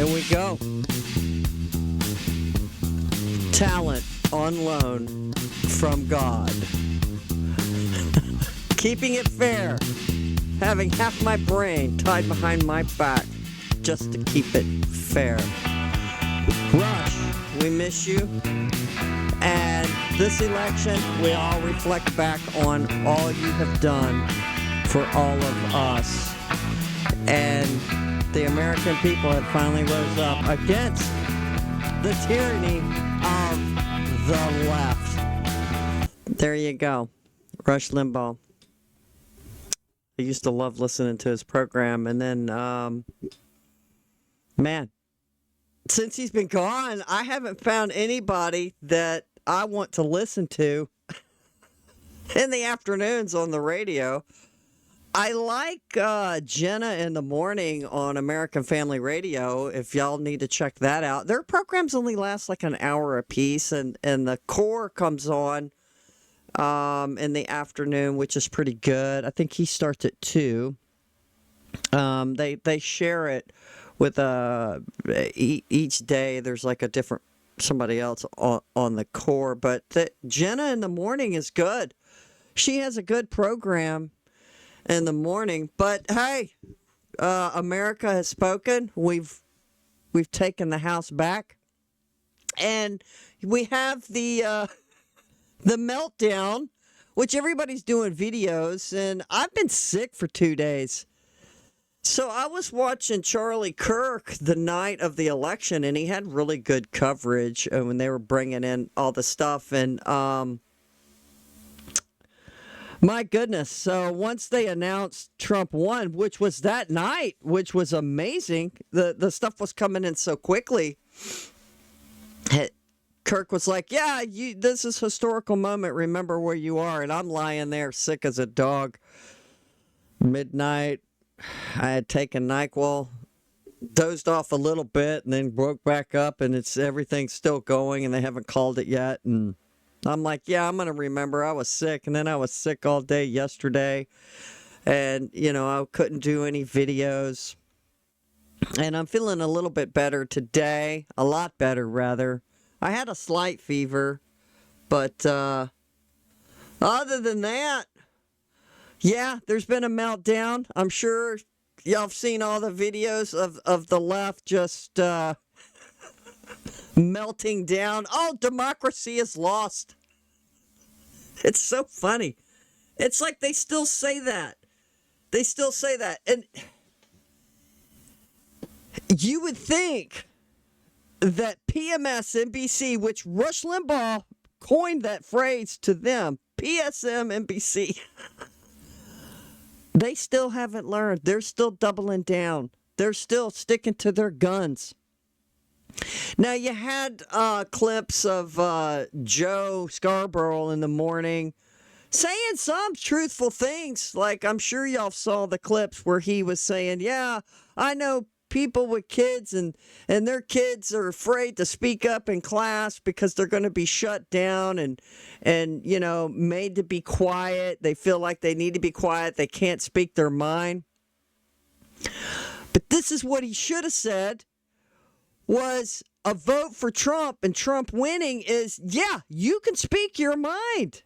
Here we go. Talent on loan from God. Keeping it fair. Having half my brain tied behind my back just to keep it fair. Rush, we miss you. And this election, we all reflect back on all you have done for all of us. And the American people have finally rose up against the tyranny of the left. There you go. Rush Limbaugh. I used to love listening to his program. And then, man, since he's been gone, I haven't found anybody that I want to listen to in the afternoons on the radio. I like Jenna in the morning on American Family Radio, if y'all need to check that out. Their programs only last like an hour apiece, and the core comes on in the afternoon, which is pretty good. I think he starts at 2. They share it with each day. There's like a different somebody else on the core, but Jenna in the morning is good. She has a good program in the morning. But hey, America has spoken. We've taken the house back, and we have the meltdown, which everybody's doing videos, and I've been sick for 2 days. So I was watching Charlie Kirk the night of the election, and he had really good coverage when they were bringing in all the stuff. And my goodness. So once they announced Trump won, which was that night, which was amazing, the stuff was coming in so quickly. Kirk was like, yeah, this is a historical moment. Remember where you are. And I'm lying there sick as a dog. Midnight. I had taken NyQuil, dozed off a little bit, and then woke back up, and everything's still going, and they haven't called it yet. And I'm like, yeah, I'm going to remember I was sick, and then I was sick all day yesterday, and, I couldn't do any videos. And I'm feeling a little bit better today, a lot better, rather. I had a slight fever, but other than that, yeah, there's been a meltdown. I'm sure y'all have seen all the videos of the left just melting down. Oh, democracy is lost. It's so funny. It's like they still say that. They still say that. And you would think that PMS NBC, which Rush Limbaugh coined that phrase to them, PSM NBC, they still haven't learned. They're still doubling down. They're still sticking to their guns. Now, you had clips of Joe Scarborough in the morning saying some truthful things. Like, I'm sure y'all saw the clips where he was saying, yeah, I know people with kids and their kids are afraid to speak up in class because they're going to be shut down and made to be quiet. They feel like they need to be quiet. They can't speak their mind. But this is what he should have said was a vote for Trump and Trump winning is, yeah, you can speak your mind.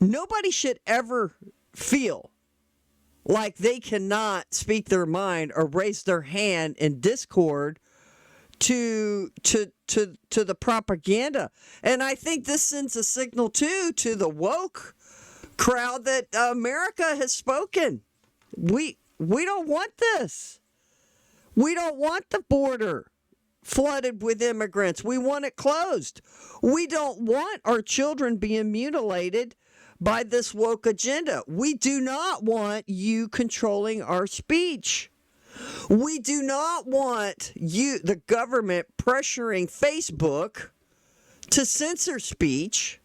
Nobody should ever feel like they cannot speak their mind or raise their hand in discord to the propaganda. And I think this sends a signal too to the woke crowd that America has spoken. We don't want this. We don't want the border flooded with immigrants. We want it closed. We don't want our children being mutilated by this woke agenda. We do not want you controlling our speech. We do not want you, the government, pressuring Facebook to censor speech.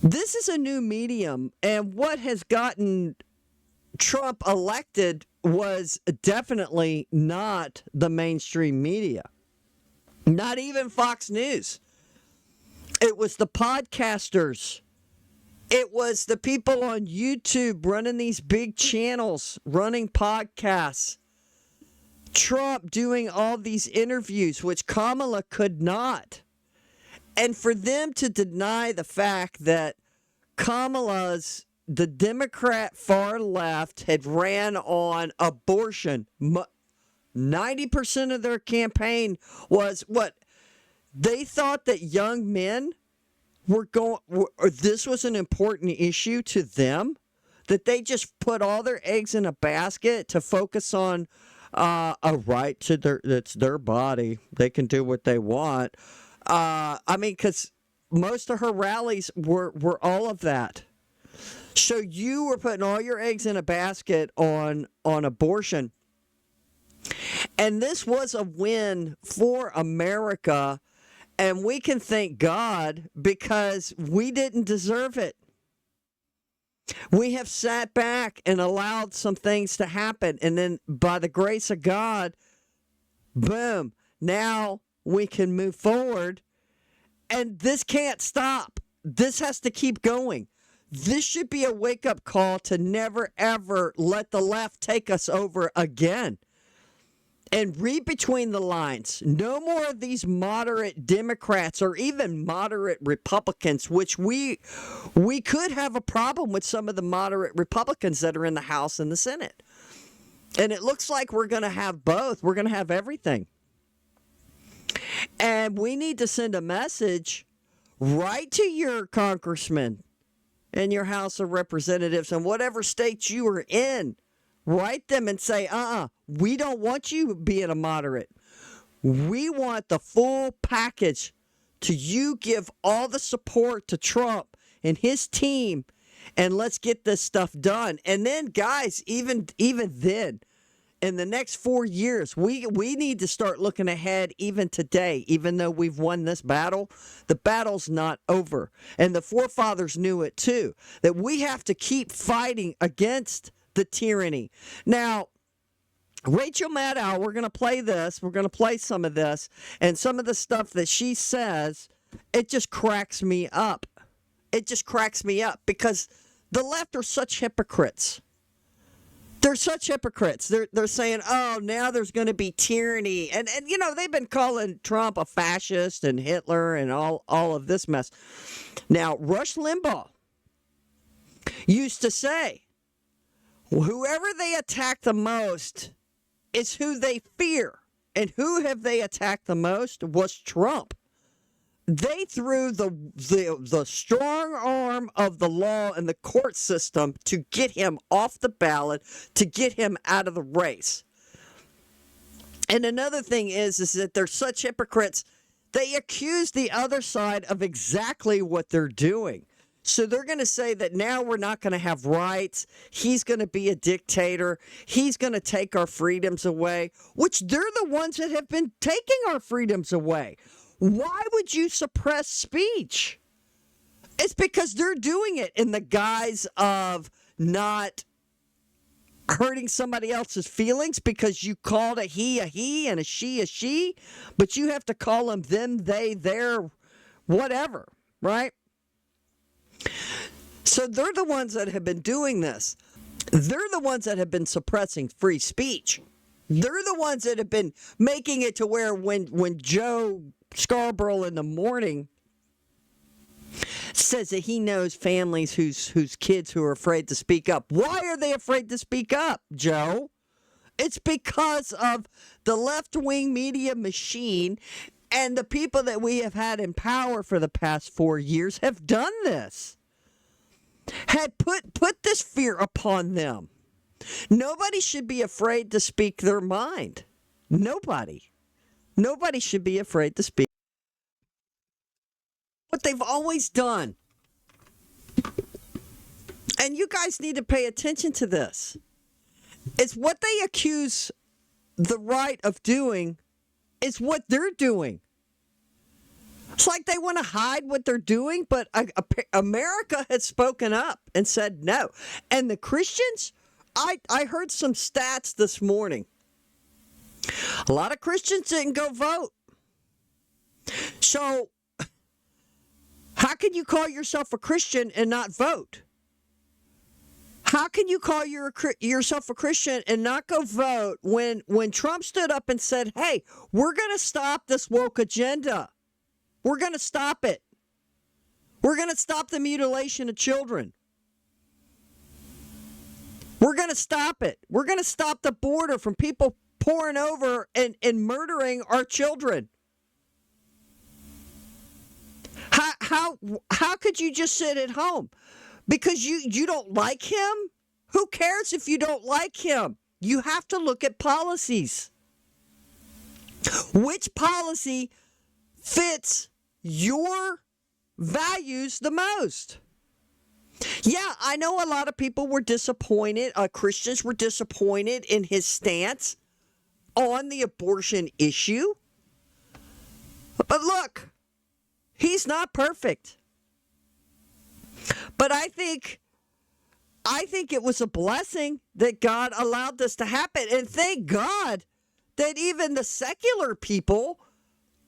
This is a new medium, and what has gotten Trump elected was definitely not the mainstream media, not even Fox News. It was the podcasters It was the people on YouTube running these big channels, running podcasts. Trump doing all these interviews, which Kamala could not. And for them to deny the fact that the Democrat far left had ran on abortion. 90% of their campaign was what? They thought that young men this was an important issue to them, that they just put all their eggs in a basket to focus on a right to that's their body. They can do what they want. Because most of her rallies were all of that. So you were putting all your eggs in a basket on abortion. And this was a win for America. And we can thank God because we didn't deserve it. We have sat back and allowed some things to happen. And then by the grace of God, boom, now we can move forward. And this can't stop. This has to keep going. This should be a wake-up call to never, ever let the left take us over again. And read between the lines. No more of these moderate Democrats or even moderate Republicans, which we could have a problem with some of the moderate Republicans that are in the House and the Senate. And it looks like we're going to have both. We're going to have everything. And we need to send a message right to your congressman and your House of Representatives in whatever state you are in. Write them and say, we don't want you being a moderate. We want the full package to you give all the support to Trump and his team, and let's get this stuff done. And then, guys, even then, in the next 4 years, we need to start looking ahead even today. Even though we've won this battle, the battle's not over. And the forefathers knew it too, that we have to keep fighting against the tyranny. Now, Rachel Maddow, we're going to play this. We're going to play some of this. And some of the stuff that she says, it just cracks me up. It just cracks me up because the left are such hypocrites. They're such hypocrites. They're saying, oh, now there's going to be tyranny. And they've been calling Trump a fascist and Hitler and all of this mess. Now, Rush Limbaugh used to say, whoever they attack the most is who they fear. And who have they attacked the most was Trump. They threw the strong arm of the law and the court system to get him off the ballot, to get him out of the race. And another thing is that they're such hypocrites. They accuse the other side of exactly what they're doing. So they're going to say that now we're not going to have rights. He's going to be a dictator. He's going to take our freedoms away, which they're the ones that have been taking our freedoms away. Why would you suppress speech? It's because they're doing it in the guise of not hurting somebody else's feelings because you called a he, and a she, but you have to call them them, they, their, whatever, right? So they're the ones that have been doing this. They're the ones that have been suppressing free speech. They're the ones that have been making it to where when Joe Scarborough in the morning says that he knows families whose kids who are afraid to speak up. Why are they afraid to speak up, Joe? It's because of the left-wing media machine, and the people that we have had in power for the past 4 years have done this. Had put this fear upon them. Nobody should be afraid to speak their mind. Nobody should be afraid to speak what they've always done. And you guys need to pay attention to this. It's what they accuse the right of doing is what they're doing. It's like they want to hide what they're doing, but America has spoken up and said no. And the Christians, I heard some stats this morning. A lot of Christians didn't go vote. So How can you call yourself a Christian and not vote? How can you call yourself a Christian and not go vote when Trump stood up and said, hey, we're going to stop this woke agenda. We're going to stop it. We're going to stop the mutilation of children. We're going to stop it. We're going to stop the border from people pouring over and murdering our children. How could you just sit at home? Because you don't like him? Who cares if you don't like him? You have to look at policies. Which policy fits your values the most? Yeah, I know a lot of people were disappointed. Christians were disappointed in his stance on the abortion issue. But look, he's not perfect. But I think it was a blessing that God allowed this to happen. And thank God that even the secular people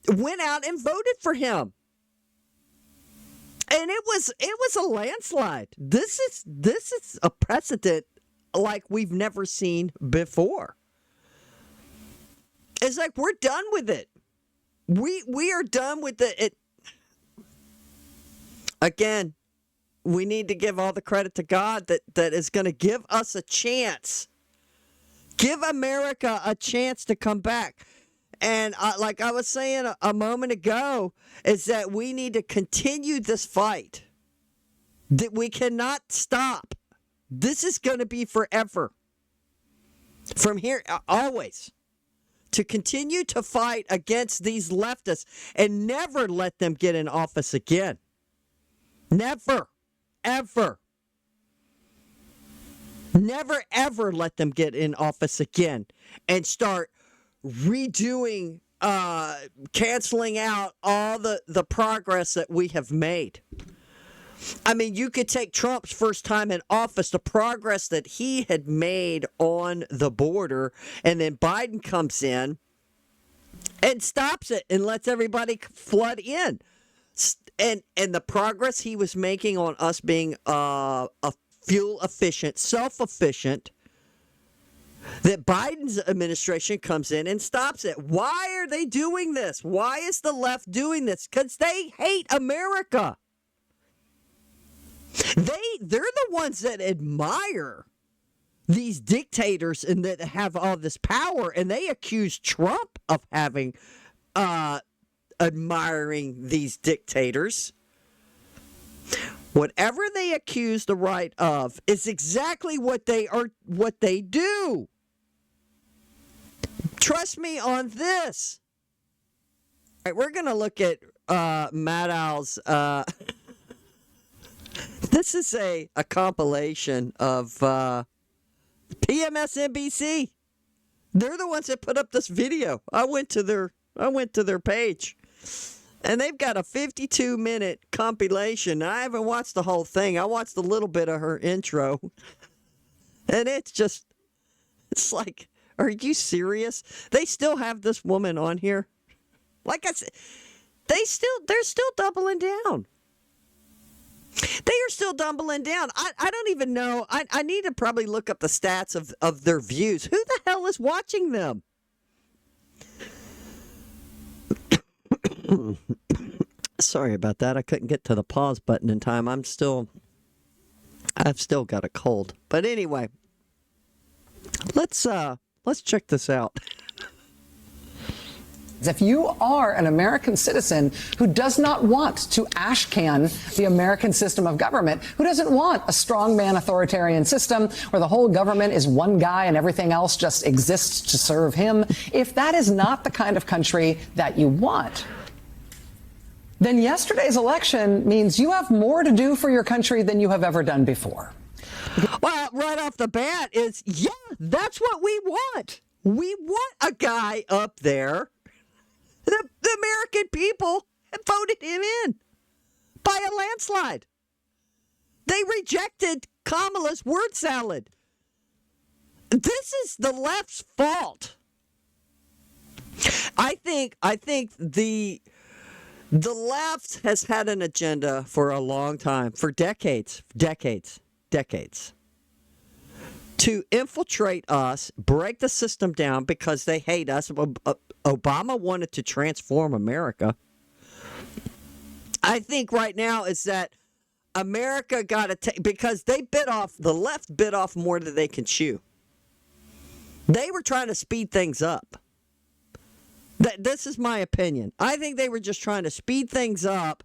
went out and voted for him. And it was a landslide. This is a precedent like we've never seen before. It's like we're done with it. We are done with it. Again, we need to give all the credit to God that is going to give us a chance. Give America a chance to come back. And like I was saying a moment ago, is that we need to continue this fight. That we cannot stop. This is going to be forever. From here, always. To continue to fight against these leftists and never let them get in office again. Never. Ever. Never, ever let them get in office again and start redoing, canceling out all the progress that we have made. I mean, you could take Trump's first time in office, the progress that he had made on the border, and then Biden comes in and stops it and lets everybody flood in. And the progress he was making on us being a fuel efficient, self-efficient, that Biden's administration comes in and stops it. Why are they doing this? Why is the left doing this? Because they hate America. They're the ones that admire these dictators and that have all this power, and they accuse Trump of having admiring these dictators. Whatever they accuse the right of is exactly what they do. Trust me on this. All right, we're going to look at Maddow's. This is a compilation of PMSNBC. They're the ones that put up this video. I went to their page. And they've got a 52-minute compilation. I haven't watched the whole thing. I watched a little bit of her intro. And it's like, are you serious? They still have this woman on here. Like I said, they're still doubling down. They are still doubling down. I don't even know. I need to probably look up the stats of their views. Who the hell is watching them? Sorry about that. I couldn't get to the pause button in time. I've still got a cold. But anyway, let's check this out. If you are an American citizen who does not want to ashcan the American system of government, who doesn't want a strongman authoritarian system where the whole government is one guy and everything else just exists to serve him, if that is not the kind of country that you want, then yesterday's election means you have more to do for your country than you have ever done before. Well, right off the bat is, yeah, that's what we want. We want a guy up there. The American people voted him in by a landslide. They rejected Kamala's word salad. This is the left's fault. I think The left has had an agenda for a long time, for decades, to infiltrate us, break the system down because they hate us. Obama wanted to transform America. I think right now is that America got to take, because the left bit off more than they can chew. They were trying to speed things up. This is my opinion. I think they were just trying to speed things up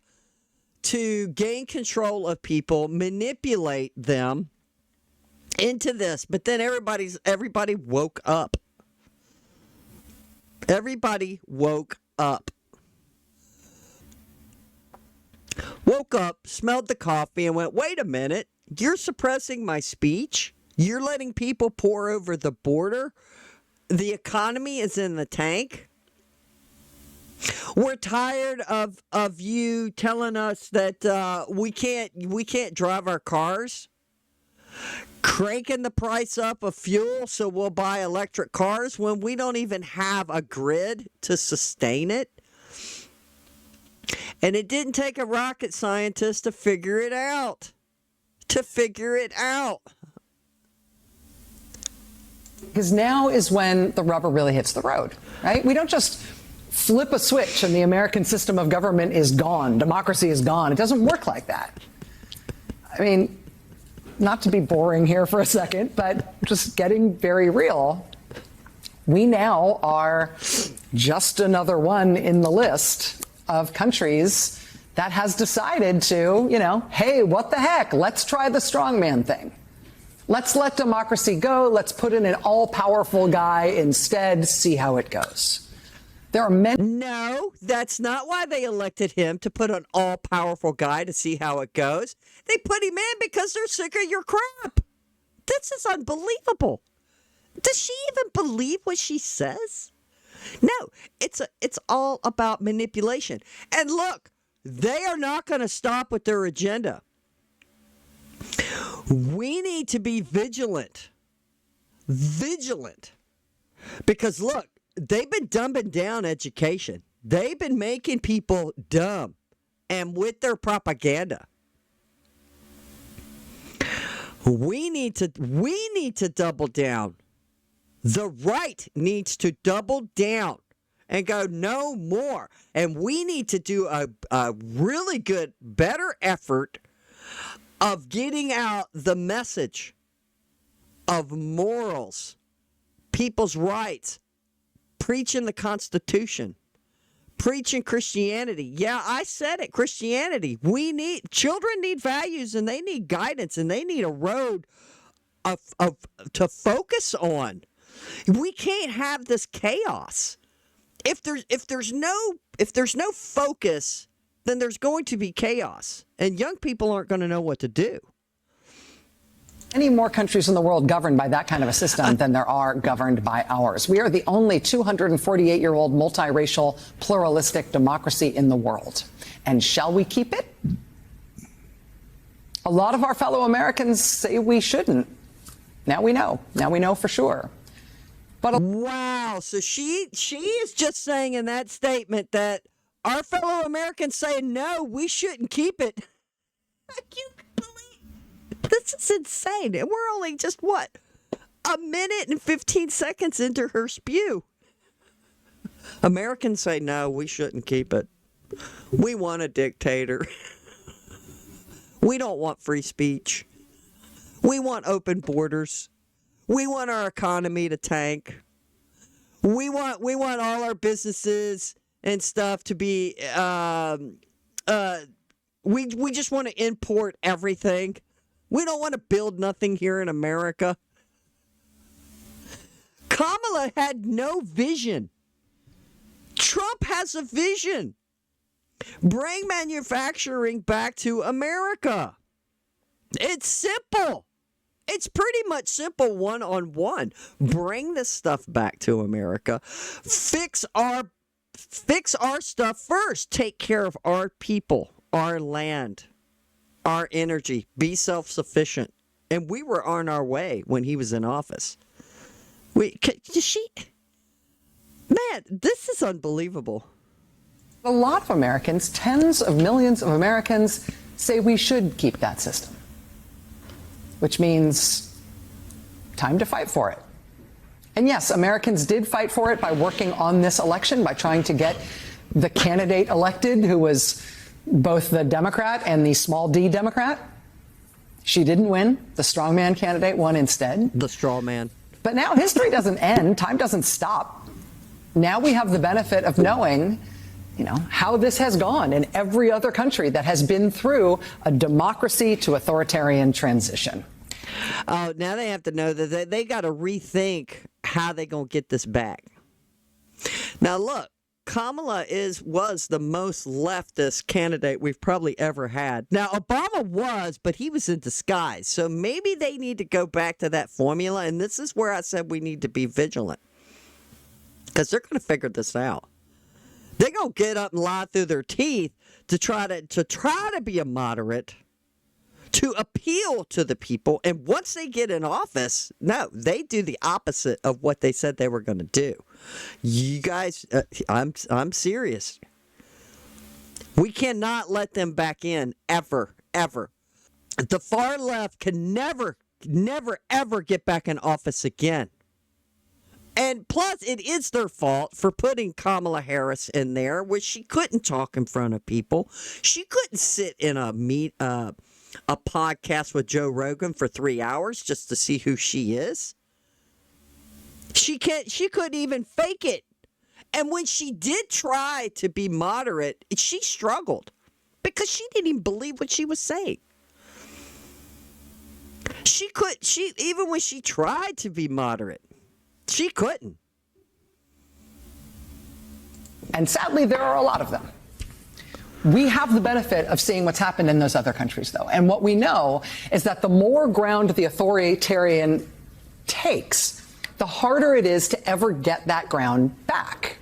to gain control of people, manipulate them into this. But then everybody woke up. Everybody woke up. Woke up, smelled the coffee, and went, wait a minute, you're suppressing my speech? You're letting people pour over the border? The economy is in the tank? We're tired of you telling us that we can't drive our cars, cranking the price up of fuel so we'll buy electric cars when we don't even have a grid to sustain it. And it didn't take a rocket scientist to figure it out. Because now is when the rubber really hits the road, right? We don't just flip a switch and the American system of government is gone. Democracy is gone. It doesn't work like that. I mean, not to be boring here for a second, but just getting very real. We now are just another one in the list of countries that has decided to, hey, what the heck? Let's try the strongman thing. Let's let democracy go. Let's put in an all-powerful guy instead, see how it goes. There are many. No, that's not why they elected him, to put an all-powerful guy to see how it goes. They put him in because they're sick of your crap. This is unbelievable. Does she even believe what she says? No, it's all about manipulation. And look, they are not going to stop with their agenda. We need to be vigilant. Because look, they've been dumbing down education. They've been making people dumb, and with their propaganda. We need to double down. The right needs to double down and go no more. And we need to do a really good, better effort of getting out the message of morals, people's rights, preaching the Constitution, preaching Christianity. Yeah, I said it, Christianity. Children need values, and they need guidance, and they need a road to focus on. We can't have this chaos. If there's no focus, then there's going to be chaos, and young people aren't going to know what to do. Many more countries in the world governed by that kind of a system than there are governed by ours. We are the only 248-year-old multiracial, pluralistic democracy in the world. And shall we keep it? A lot of our fellow Americans say we shouldn't. Now we know. Now we know for sure. But wow, so she is just saying in that statement that our fellow Americans say, no, we shouldn't keep it. This is insane. And we're only just, a minute and 15 seconds into her spew. Americans say, no, we shouldn't keep it. We want a dictator. We don't want free speech. We want open borders. We want our economy to tank. We want all our businesses and stuff to be, we just want to import everything. We don't want to build nothing here in America. Kamala had no vision. Trump has a vision. Bring manufacturing back to America. It's simple. It's pretty much simple one-on-one. Bring this stuff back to America. Fix our stuff first. Take care of our people, our land, our energy. Be self-sufficient. And we were on our way when he was in office. Man, this is unbelievable. A lot of Americans, tens of millions of Americans, say we should keep that system, which means time to fight for it. And yes, Americans did fight for it by working on this election, by trying to get the candidate elected who was both the Democrat and the small d Democrat. She didn't win. The strongman candidate won instead. The straw man. But now history doesn't end. Time doesn't stop. Now we have the benefit of knowing, how this has gone in every other country that has been through a democracy to authoritarian transition. Oh, now they have to know that they got to rethink how they going to get this back. Now, look, Kamala was the most leftist candidate we've probably ever had. Now, Obama was, but he was in disguise. So maybe they need to go back to that formula. And this is where I said we need to be vigilant, because they're going to figure this out. They're going to get up and lie through their teeth to try to be a moderate, to appeal to the people. And once they get in office, no, they do the opposite of what they said they were going to do. You guys, I'm serious. We cannot let them back in ever. The far left can never, ever get back in office again. And plus, it is their fault for putting Kamala Harris in there, which she couldn't talk in front of people. She couldn't sit in a podcast with Joe Rogan for 3 hours just to see who she is. She couldn't even fake it. And when she did try to be moderate, she struggled because she didn't even believe what she was saying. Even when she tried to be moderate, she couldn't. And sadly, there are a lot of them. We have the benefit of seeing what's happened in those other countries, though. And what we know is that the more ground the authoritarian takes, the harder it is to ever get that ground back.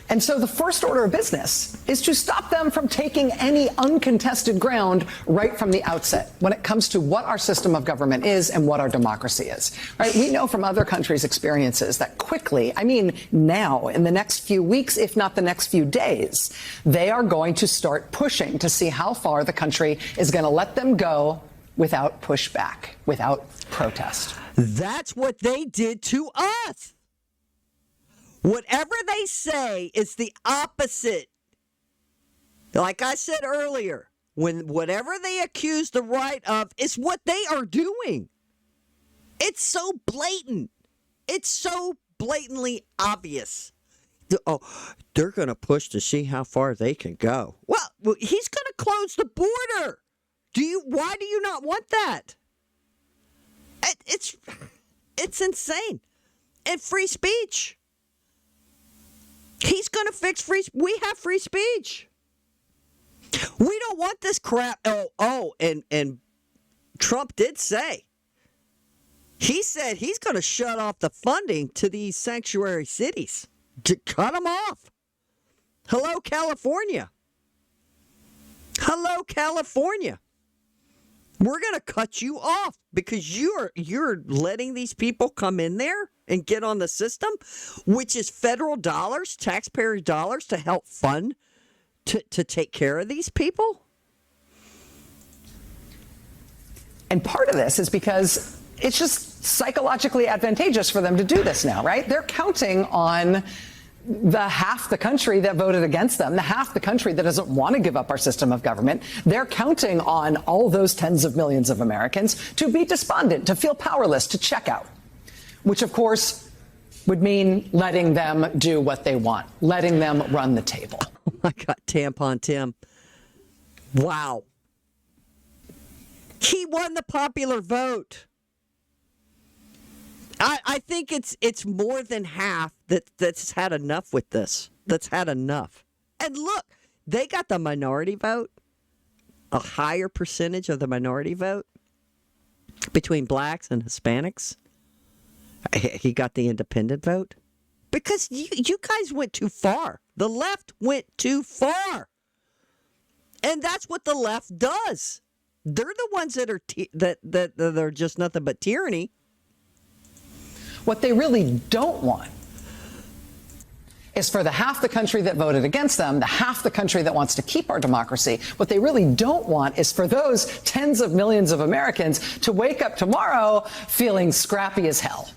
And so the first order of business is to stop them from taking any uncontested ground right from the outset when it comes to what our system of government is and what our democracy is. Right? We know from other countries' experiences that quickly, now, in the next few weeks, if not the next few days, they are going to start pushing to see how far the country is going to let them go without pushback, without protest. That's what they did to us. Whatever they say is the opposite. Like I said earlier, whatever they accuse the right of is what they are doing. It's so blatant. It's so blatantly obvious. Oh, they're going to push to see how far they can go. Well, he's going to close the border. Why do you not want that? It's insane. And free speech. He's going to fix we have free speech. We don't want this crap. And Trump did say, he said he's going to shut off the funding to these sanctuary cities, to cut them off. Hello, California. Hello, California. We're going to cut you off because you're letting these people come in there and get on the system, which is federal dollars, taxpayer dollars to help fund to take care of these people. And part of this is because it's just psychologically advantageous for them to do this now, right? They're counting on the half the country that voted against them, the half the country that doesn't want to give up our system of government. They're counting on all those tens of millions of Americans to be despondent, to feel powerless, to check out, which, of course, would mean letting them do what they want, letting them run the table. Oh, my God, Tampon Tim. Wow. He won the popular vote. I think it's more than half that's had enough with this. That's had enough. And look, they got the minority vote, a higher percentage of the minority vote between blacks and Hispanics. He got the independent vote because you guys went too far. The left went too far. And that's what the left does. They're the ones that are that are just nothing but tyranny. What they really don't want is for the half the country that voted against them, the half the country that wants to keep our democracy. What they really don't want is for those tens of millions of Americans to wake up tomorrow feeling scrappy as hell.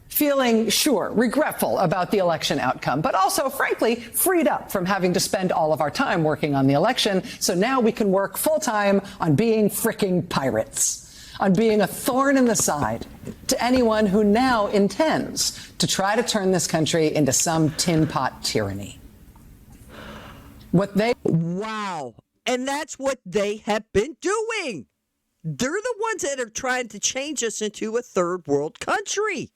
Feeling, sure, regretful about the election outcome, but also, frankly, freed up from having to spend all of our time working on the election. So now we can work full time on being fricking pirates, on being a thorn in the side to anyone who now intends to try to turn this country into some tin pot tyranny. Wow. And that's what they have been doing. They're the ones that are trying to change us into a third world country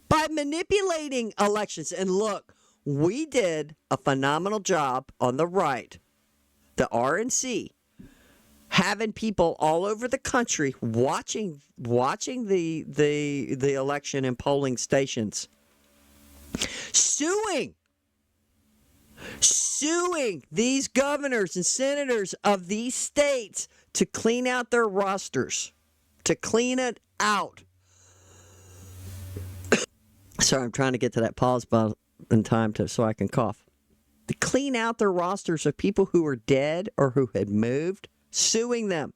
by manipulating elections. And look, we did a phenomenal job on the right, the RNC, having people all over the country watching the election in polling stations, suing these governors and senators of these states to clean out their rosters, to clean it out. Sorry, I'm trying to get to that pause button in time so I can cough. To clean out their rosters of people who were dead or who had moved, suing them.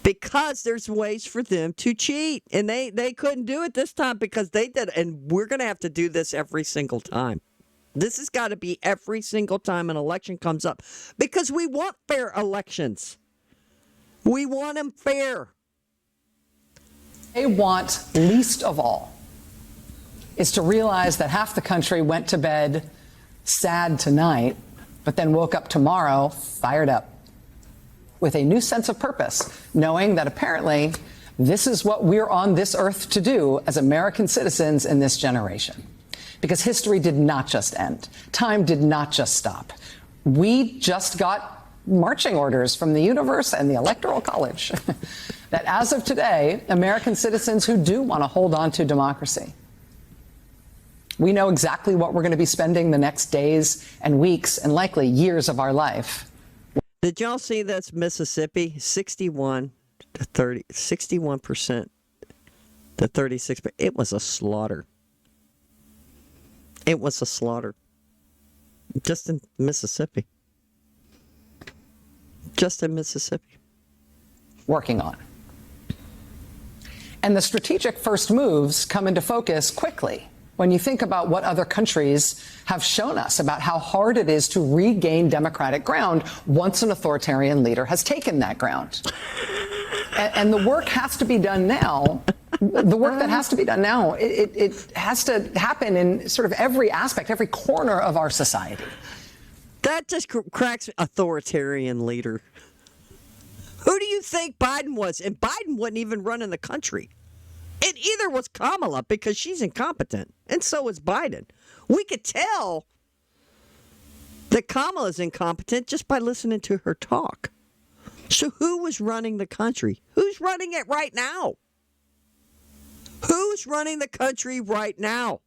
Because there's ways for them to cheat. And they couldn't do it this time because they did. And we're going to have to do this every single time. This has got to be every single time an election comes up. Because we want fair elections. We want them fair. They want, least of all, is to realize that half the country went to bed sad tonight, but then woke up tomorrow fired up with a new sense of purpose, knowing that apparently this is what we're on this earth to do as American citizens in this generation. Because history did not just end. Time did not just stop. We just got marching orders from the universe and the Electoral College that as of today, American citizens who do want to hold on to democracy, we know exactly what we're going to be spending the next days and weeks and likely years of our life. Did y'all see this Mississippi? 61% to 36%. It was a slaughter. It was a slaughter. Just in Mississippi. Just in Mississippi. Working on. And the strategic first moves come into focus quickly when you think about what other countries have shown us about how hard it is to regain democratic ground once an authoritarian leader has taken that ground. And the work has to be done now. The work that has to be done now, it has to happen in sort of every aspect, every corner of our society. That just cracks authoritarian leader. Who do you think Biden was? And Biden wasn't even running the country. It either was Kamala because she's incompetent, and so is Biden. We could tell that Kamala's incompetent just by listening to her talk. So who was running the country? Who's running it right now? Who's running the country right now?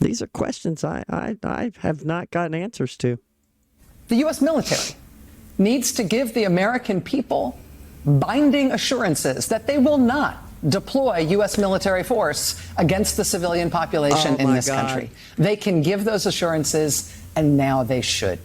These are questions I have not gotten answers to. The U.S. military needs to give the American people binding assurances that they will not deploy U.S. military force against the civilian population in this country. They can give those assurances, and now they should.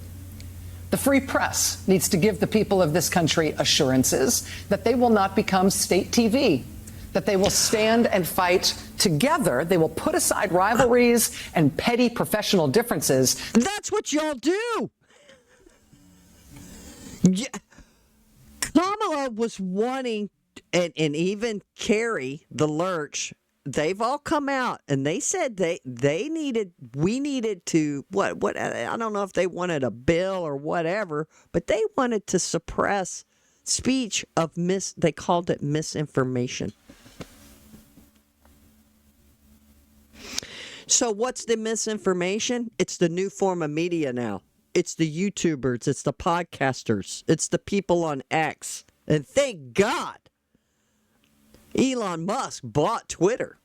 The free press needs to give the people of this country assurances that they will not become state TV, that they will stand and fight together. They will put aside rivalries and petty professional differences. That's what y'all do. Yeah. Kamala was wanting, and even Kerry, the Lurch, they've all come out and they said we needed to, I don't know if they wanted a bill or whatever, but they wanted to suppress speech of they called it misinformation. So what's the misinformation? It's the new form of media now. It's the YouTubers, it's the podcasters, it's the people on X. And thank God Elon Musk bought Twitter.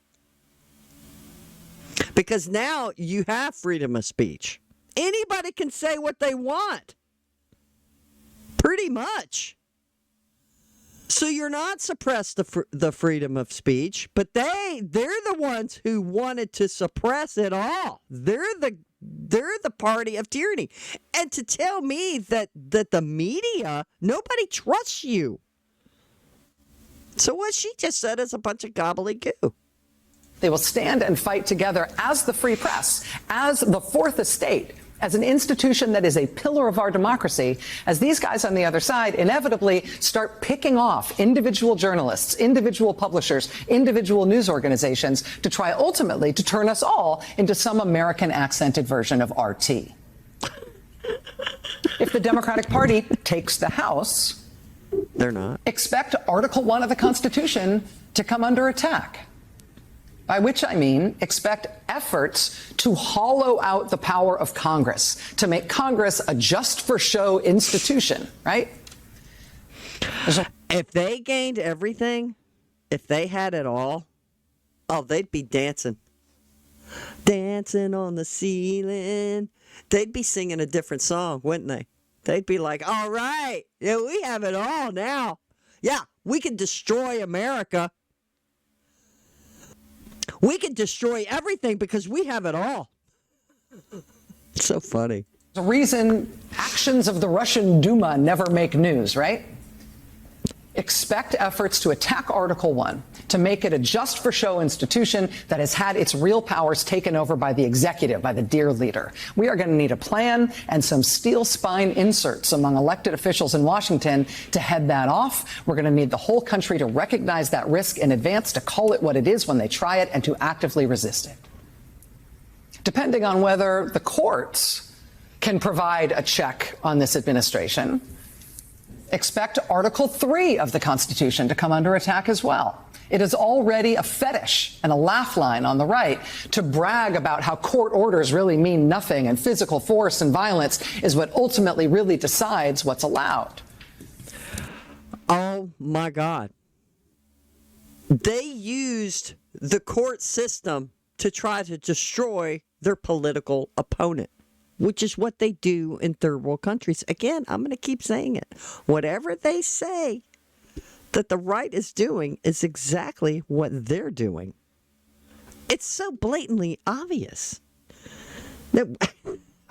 Because now you have freedom of speech. Anybody can say what they want. Pretty much. So you're not suppressed the freedom of speech, but they're the ones who wanted to suppress it all. They're the party of tyranny. And to tell me that the media, nobody trusts you. So what she just said is a bunch of gobbledygook. They will stand and fight together as the free press, as the Fourth Estate, as an institution that is a pillar of our democracy, as these guys on the other side inevitably start picking off individual journalists, individual publishers, individual news organizations to try ultimately to turn us all into some American accented version of RT. If the Democratic Party takes the House, they're not. Expect Article 1 of the Constitution to come under attack. By which I mean expect efforts to hollow out the power of Congress, to make Congress a just-for-show institution, right? If they gained everything, if they had it all, oh, they'd be dancing. Dancing on the ceiling. They'd be singing a different song, wouldn't they? They'd be like, all right, yeah, we have it all now. Yeah, we can destroy America. We can destroy everything because we have it all. So funny. The reason actions of the Russian Duma never make news, right? Expect efforts to attack Article 1, to make it a just-for-show institution that has had its real powers taken over by the executive, by the dear leader. We are going to need a plan and some steel spine inserts among elected officials in Washington to head that off. We're going to need the whole country to recognize that risk in advance, to call it what it is when they try it, and to actively resist it. Depending on whether the courts can provide a check on this administration, expect Article 3 of the Constitution to come under attack as well. It is already a fetish and a laugh line on the right to brag about how court orders really mean nothing and physical force and violence is what ultimately really decides what's allowed. Oh, my God. They used the court system to try to destroy their political opponent, which is what they do in third world countries. Again, I'm going to keep saying it. Whatever they say that the right is doing is exactly what they're doing. It's so blatantly obvious that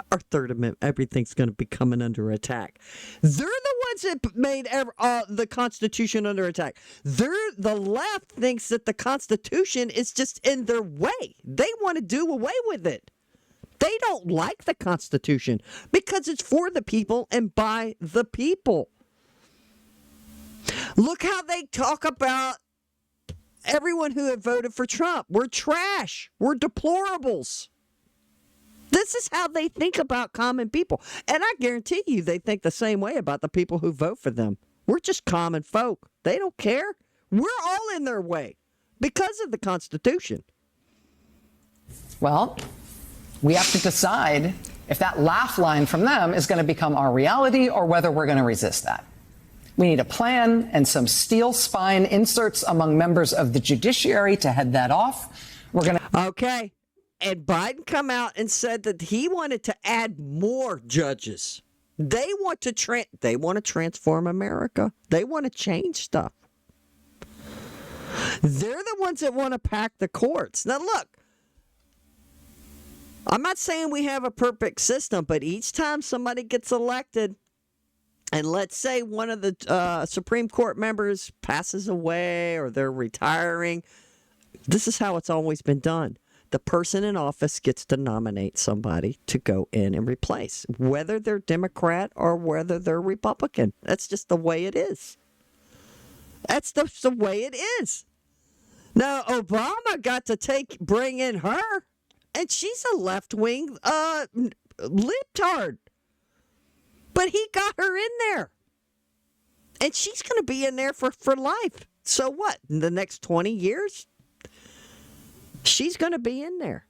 our Third Amendment, everything's going to be coming under attack. They're the ones that made the Constitution under attack. The left thinks that the Constitution is just in their way. They want to do away with it. They don't like the Constitution because it's for the people and by the people. Look how they talk about everyone who had voted for Trump. We're trash. We're deplorables. This is how they think about common people. And I guarantee you they think the same way about the people who vote for them. We're just common folk. They don't care. We're all in their way because of the Constitution. Well, we have to decide if that laugh line from them is going to become our reality or whether we're going to resist that. We need a plan and some steel spine inserts among members of the judiciary to head that off. We're going to. Okay. And Biden come out and said that he wanted to add more judges. They want to transform America. They want to change stuff. They're the ones that want to pack the courts. Now, look. I'm not saying we have a perfect system, but each time somebody gets elected, and let's say one of the Supreme Court members passes away or they're retiring, this is how it's always been done. The person in office gets to nominate somebody to go in and replace, whether they're Democrat or whether they're Republican. That's just the way it is. That's the way it is. Now, Obama got to bring in her. And she's a left-wing libtard. But he got her in there. And she's going to be in there for life. So what? In the next 20 years? She's going to be in there.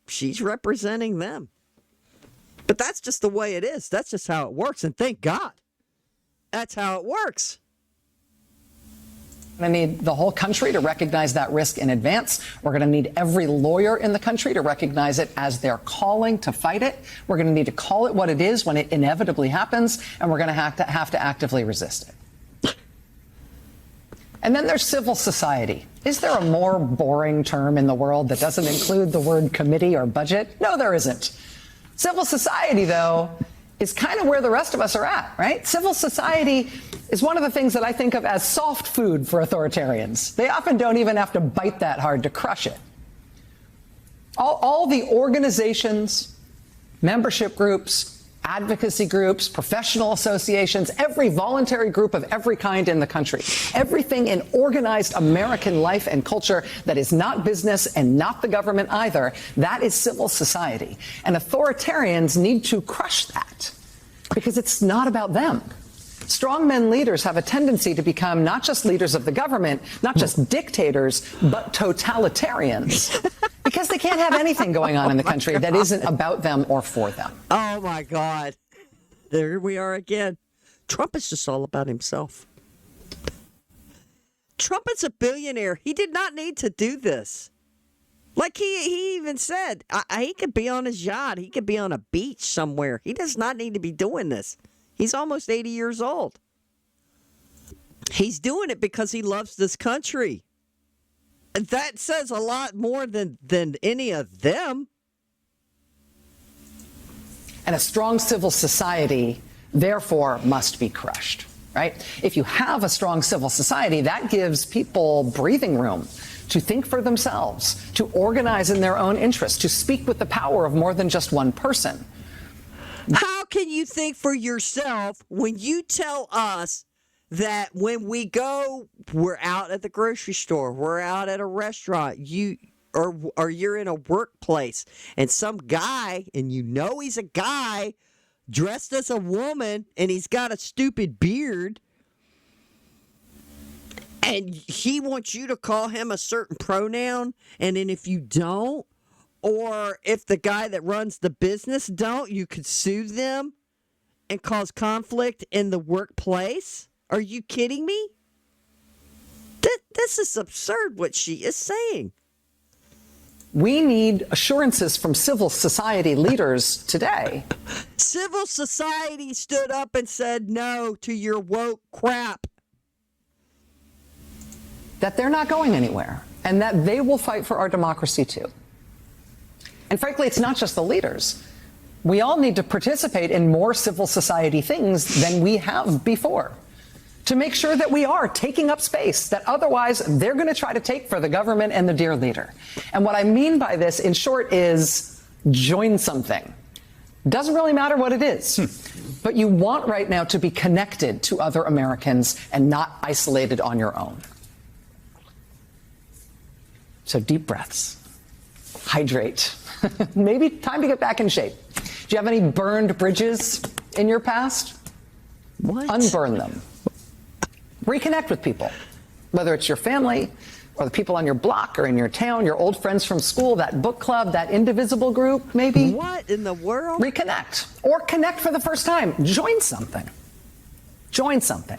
She's representing them. But that's just the way it is. That's just how it works. And thank God. That's how it works. We're going to need the whole country to recognize that risk in advance. We're going to need every lawyer in the country to recognize it as their calling to fight it. We're going to need to call it what it is when it inevitably happens, and we're going to have to actively resist it. And then there's civil society. Is there a more boring term in the world that doesn't include the word committee or budget? No, there isn't. Civil society, though, is kind of where the rest of us are at, right? Civil society is one of the things that I think of as soft food for authoritarians. They often don't even have to bite that hard to crush it. All the organizations, membership groups, advocacy groups, professional associations, every voluntary group of every kind in the country, everything in organized American life and culture that is not business and not the government either, that is civil society. And authoritarians need to crush that because it's not about them. Strongmen leaders have a tendency to become not just leaders of the government, not just dictators, but totalitarians. Because they can't have anything going on in the country that isn't about them or for them. Oh, my God. There we are again. Trump is just all about himself. Trump is a billionaire. He did not need to do this. Like he even said, he could be on his yacht. He could be on a beach somewhere. He does not need to be doing this. He's almost 80 years old. He's doing it because he loves this country. That says a lot more than any of them. And a strong civil society, therefore, must be crushed, right? If you have a strong civil society, that gives people breathing room to think for themselves, to organize in their own interests, to speak with the power of more than just one person. How can you think for yourself when you tell us that when we go, we're out at the grocery store, we're out at a restaurant, or you're in a workplace, and some guy, and you know he's a guy, dressed as a woman, and he's got a stupid beard, and he wants you to call him a certain pronoun, and then if you don't, or if the guy that runs the business don't, you could sue them and cause conflict in the workplace? Are you kidding me? This is absurd what she is saying. We need assurances from civil society leaders today. Civil society stood up and said no to your woke crap. That they're not going anywhere and that they will fight for our democracy too. And frankly, it's not just the leaders. We all need to participate in more civil society things than we have before, to make sure that we are taking up space that otherwise they're going to try to take for the government and the dear leader. And what I mean by this, in short, is join something. Doesn't really matter what it is, but you want right now to be connected to other Americans and not isolated on your own. So deep breaths, hydrate, maybe time to get back in shape. Do you have any burned bridges in your past? What? Unburn them. Reconnect with people, whether it's your family or the people on your block or in your town, your old friends from school, that book club, that indivisible group, maybe. What in the world? Reconnect or connect for the first time. Join something. Join something.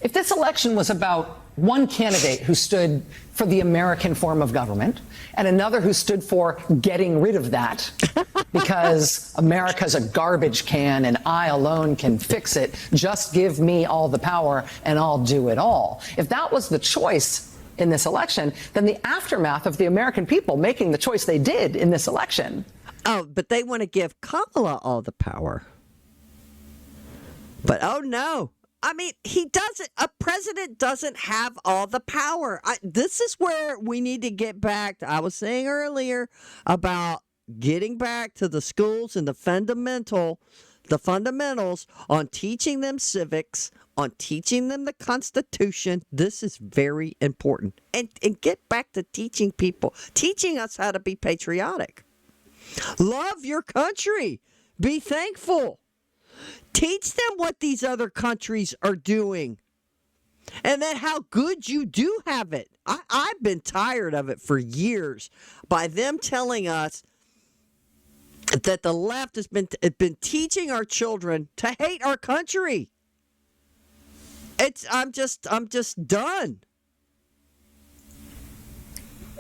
If this election was about one candidate who stood for the American form of government and another who stood for getting rid of that because America's a garbage can and I alone can fix it, just give me all the power and I'll do it all. If that was the choice in this election, then the aftermath of the American people making the choice they did in this election. Oh, but they want to give Kamala all the power. But oh no. I mean, a president doesn't have all the power. This is where we need to get back to, I was saying earlier about getting back to the schools and the fundamentals on teaching them civics, on teaching them the Constitution. This is very important. And get back to teaching people, teaching us how to be patriotic. Love your country. Be thankful. Teach them what these other countries are doing and then how good you do have it. I've been tired of it for years by them telling us that the left has been teaching our children to hate our country. I'm just done.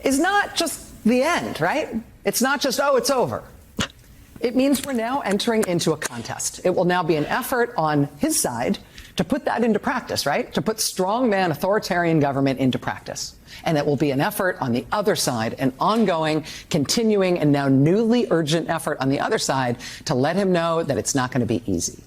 It's not just the end, right? It's not just, oh, it's over. It means we're now entering into a contest. It will now be an effort on his side to put that into practice, right? To put strongman authoritarian government into practice. And it will be an effort on the other side, an ongoing, continuing, and now newly urgent effort on the other side to let him know that it's not going to be easy.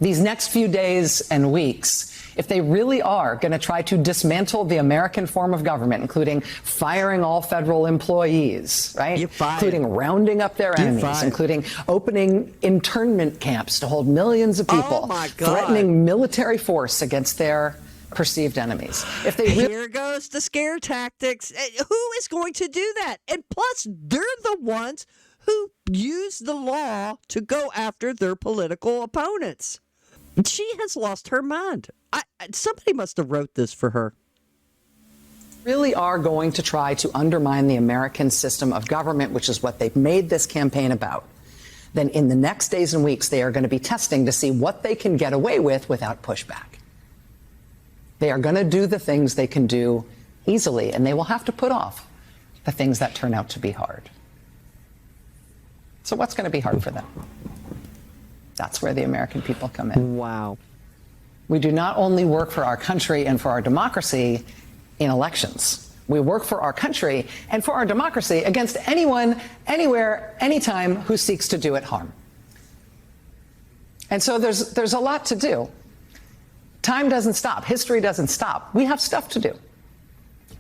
These next few days and weeks, if they really are going to try to dismantle the American form of government, including firing all federal employees, right? Including rounding up their enemies, including opening internment camps to hold millions of people, threatening military force against their perceived enemies. If they Here goes the scare tactics. Who is going to do that? And plus, they're the ones who use the law to go after their political opponents. She has lost her mind. Somebody must have wrote this for her. Really are going to try to undermine the American system of government, which is what they've made this campaign about, then in the next days and weeks, they are going to be testing to see what they can get away with without pushback. They are going to do the things they can do easily, and they will have to put off the things that turn out to be hard. So what's going to be hard for them? That's where the American people come in. Wow. We do not only work for our country and for our democracy in elections. We work for our country and for our democracy against anyone, anywhere, anytime who seeks to do it harm. And so there's a lot to do. Time doesn't stop. History doesn't stop. We have stuff to do.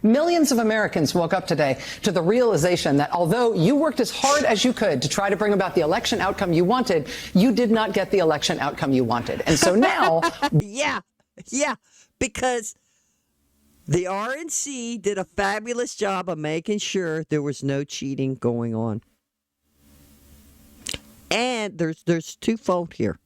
Millions of Americans woke up today to the realization that although you worked as hard as you could to try to bring about the election outcome you wanted, you did not get the election outcome you wanted. And so now... Yeah, because the RNC did a fabulous job of making sure there was no cheating going on. And there's twofold here.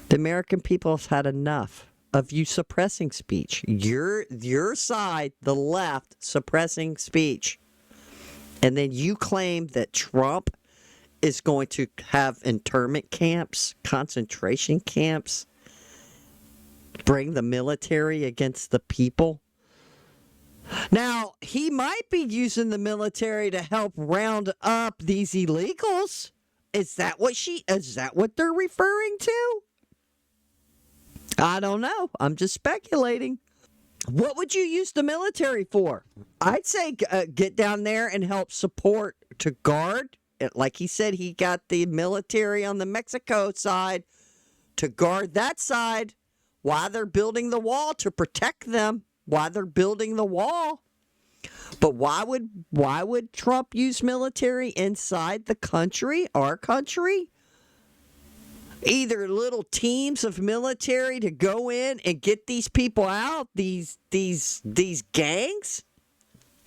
The American people have had enough of you suppressing speech. Your side, the left, suppressing speech. And then you claim that Trump is going to have internment camps, concentration camps, bring the military against the people. Now, he might be using the military to help round up these illegals. Is that what they're referring to? I don't know. I'm just speculating. What would you use the military for? I'd say get down there and help support to guard. Like he said, he got the military on the Mexico side to guard that side while they're building the wall to protect them while they're building the wall. But why would Trump use military inside the country, our country? Either little teams of military to go in and get these people out, these gangs.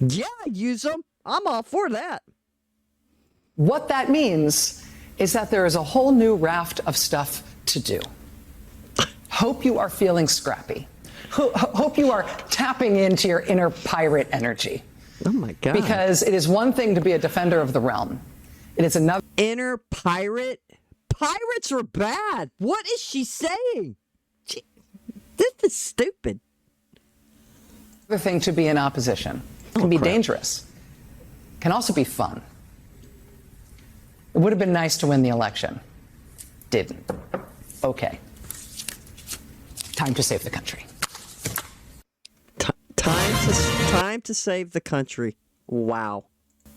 Yeah, use them. I'm all for that. What that means is that there is a whole new raft of stuff to do. Hope you are feeling scrappy. Hope you are tapping into your inner pirate energy. Oh my God. Because it is one thing to be a defender of the realm. It is another. Inner pirate? Pirates are bad. What is she saying? This is stupid. Another thing to be in opposition. It can be dangerous. Can also be fun. It would have been nice to win the election. Didn't. Okay. Time to save the country. Time to save the country. Wow.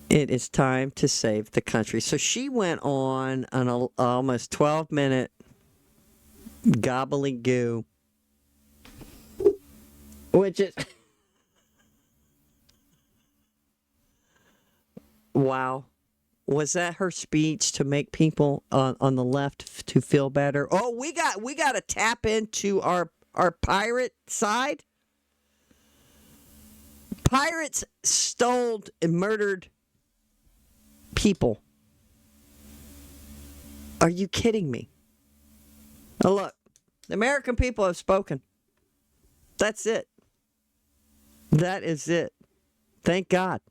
It is time to save the country. So she went on an almost 12-minute gobbledygoo, which is... Wow. Was that her speech to make people on the left to feel better? Oh, we got to tap into our pirate side. Pirates stole and murdered people. Are you kidding me? Now look, the American people have spoken. That's it. That is it. Thank God.